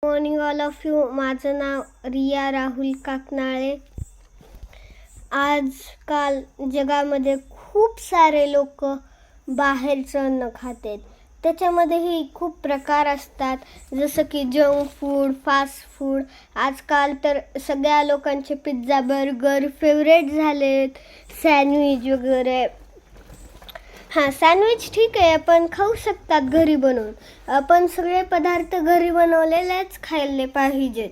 Morning all of you. माझं नाव रिया राहुल काकनाळे. आजकाल जगामध्ये खूप सारे लोक बाहेरचं अन्न खातात. त्याच्यामध्येही खूप प्रकार असतात, जसं की जंक फूड, फास्ट फूड. आजकाल तर सगळ्या लोकांचे पिझ्झा, बर्गर फेवरेट झालेत, सँडविच वगैरे. सँडविच ठीक आहे, आपण खाऊ शकतात घरी बनवून. आपण सगळे पदार्थ घरी बनवलेलेच खाल्ले पाहिजेत.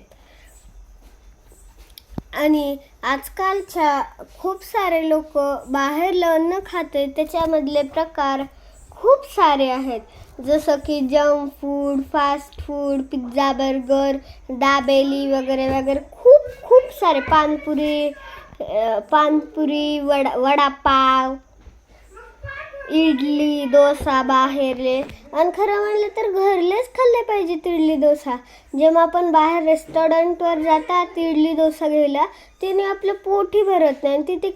आणि आजकालच्या खूप सारे लोक बाहेरलं अन्न खाते. त्याच्यामधले प्रकार खूप सारे आहेत, जसं की junk food, fast food, pizza, burger, dabeli वगैरे वगैरे. खूप खूप सारे पानपुरी, वडापाव, इडली, डोसा बाहेरले. आणि खरं म्हणलं तर घरलेच खाल्ले पाहिजे इडली डोसा. जेव्हा आपण बाहेर रेस्टॉरंटवर जातात इडली डोसा घ्यायला, त्याने आपलं पोटही भरत नाही. आणि तिथे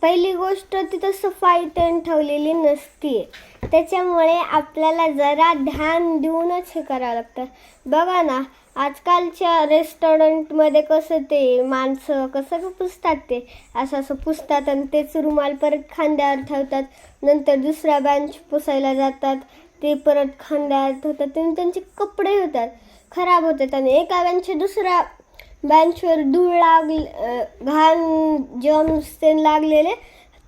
पहिली गोष्ट, तिथं सफाई पण ठेवलेली नसते. त्याच्यामुळे आपल्याला जरा ध्यान देऊनच हे करावं लागतं. बघा ना, आजकालच्या रेस्टॉरंटमध्ये कसं ते माणसं कसं पुसतात, ते असं पुसतात आणि तेच रुमाल परत खांद्यावर ठेवतात. नंतर दुसरा बेंच पुसायला जातात, ते परत खांद्यावर ठेवतात आणि त्यांचे कपडे होतात खराब होतात. आणि एका बेंच दुसऱ्या बेंचवर धूळ घाण जर्म्स ते लागलेले,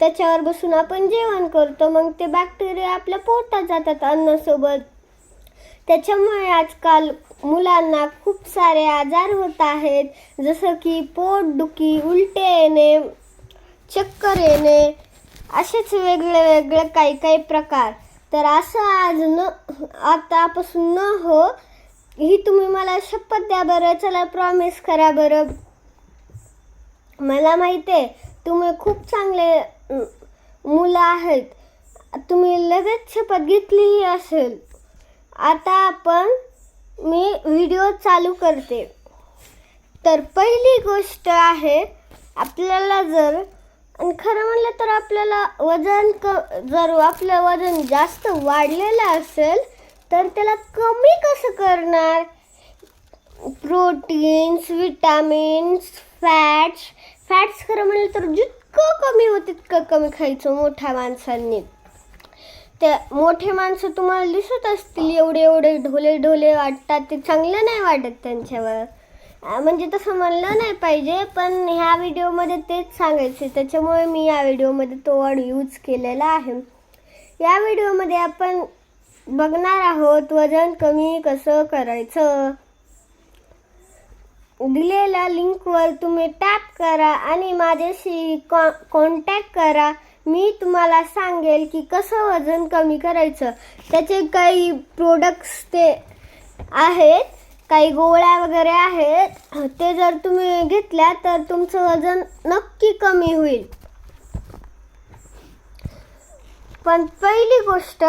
त्याच्यावर बसून आपण जेवण करतो. मग ते बॅक्टेरिया आपल्या पोटात जातात अन्नासोबत. त्याच्यामुळे आजकाल मुलांना खूप सारे आजार होत आहेत, जसं की पोटदुखी, उलटे येणे, चक्कर येणे, असेच वेगळे वेगळे काही प्रकार. तर असं आतापासून न हो, ही तुम्ही मला शपथ द्या बरं. चला, प्रॉमिस करा बरं. मला माहिती आहे तुम्ही खूप चांगले मुलं आहेत, तुम्ही लगेच शपथ घेतलीही असेल. आता मी व्हिडिओ चालू करते. तर पहिली गोष्ट आहे, आपल्याला आणि खरं म्हणलं तर आपल्याला जर आपलं वजन जास्त वाढलेलं असेल तर त्याला कमी कसं करणार? प्रोटीन्स, विटामिन्स, फॅट्स खरं म्हणलं तर जितकं कमी होतं तितकं कमी खायचं मोठ्या माणसांनी. ते मोठे माणसं तुम्हाला दिसत असतील, एवढे ढोले वाटतात. ते चांगलं नाही वाटत त्यांच्यावर, म्हणजे तसं म्हणलं नाही पाहिजे, पण ह्या व्हिडिओमध्ये तेच सांगायचे. त्याच्यामुळे मी या व्हिडिओमध्ये तो वर्ड यूज केलेला आहे. या व्हिडिओमध्ये आपण बघणार आहोत वजन कमी कसं करायचं. दिलेल्या लिंकवर तुम्ही टॅप करा आणि माझ्याशी कॉन्टॅक्ट करा. मी तुम्हाला सांगेल की कसं वजन कमी करायचं. त्याचे काही प्रोडक्ट्स ते आहेत, काही गोळ्या वगैरे आहेत, ते जर तुम्ही घेतल्या तर तुमचं वजन नक्की कमी होईल. पण पहिली गोष्ट,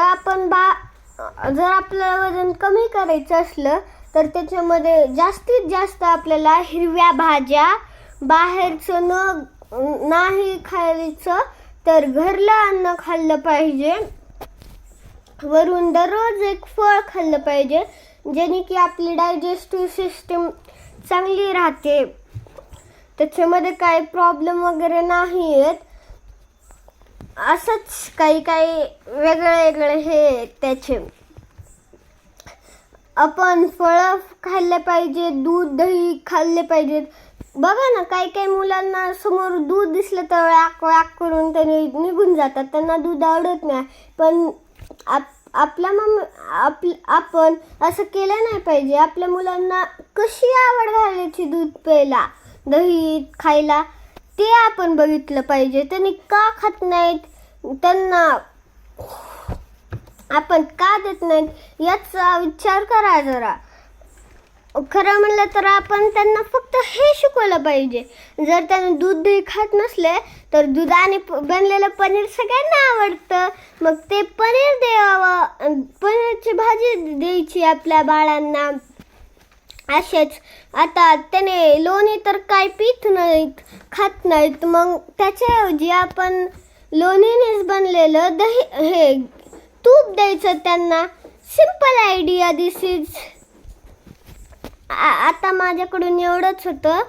जर आपल्याला वजन कमी करायचं असलं तर त्याच्यामध्ये जास्तीत जास्त आपल्याला हिरव्या भाज्या, बाहेरचं नाही खायचं तर घरलं अन्न खाल्लं पाहिजे. वरून दररोज एक फळ खाल्लं पाहिजे, ज्याने की आपली डायजेस्टिव्ह सिस्टीम चांगली राहते. त्याच्यामध्ये काही प्रॉब्लेम वगैरे नाही येत. असंच काही वेगळे हे त्याचे. आपण फळं खाल्ले पाहिजे, दूध दही खाल्ले पाहिजेत. बघा ना, काही मुलांना समोर दूध दिसलं तर व्याक करून त्यांनी निघून जातात, त्यांना दूध आवडत नाही. पण आपण असं केलं नाही पाहिजे. आपल्या मुलांना कशी आवड घालायची दूध प्यायला, दही खायला, ते आपण बघितलं पाहिजे. त्यांनी का खात नाहीत, त्यांना आपण का देत नाहीत याचा विचार करा जरा. खरं म्हणलं तर आपण त्यांना फक्त हे शिकवलं पाहिजे. जर त्यांना दूध दही खात नसले तर दुधाने बनलेलं पनीर सगळ्यांना आवडतं, मग ते पनीर द्यावं, पनीरची भाजी द्यायची आपल्या बाळांना. असेच आता त्याने लोणी तर काय पित नाहीत, खात नाहीत, मग त्याच्याऐवजी आपण लोणीनेच बनलेलं तूप द्यायचं त्यांना. Simple idea this is. आता माझ्याकडून एवढंच होतं.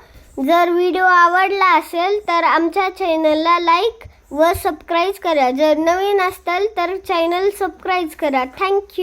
जर व्हिडिओ आवडला असेल तर आमच्या चॅनलला लाईक व सबस्क्राईब करा. जर नवीन असाल तर चॅनल सबस्क्राईब करा. थँक्यू.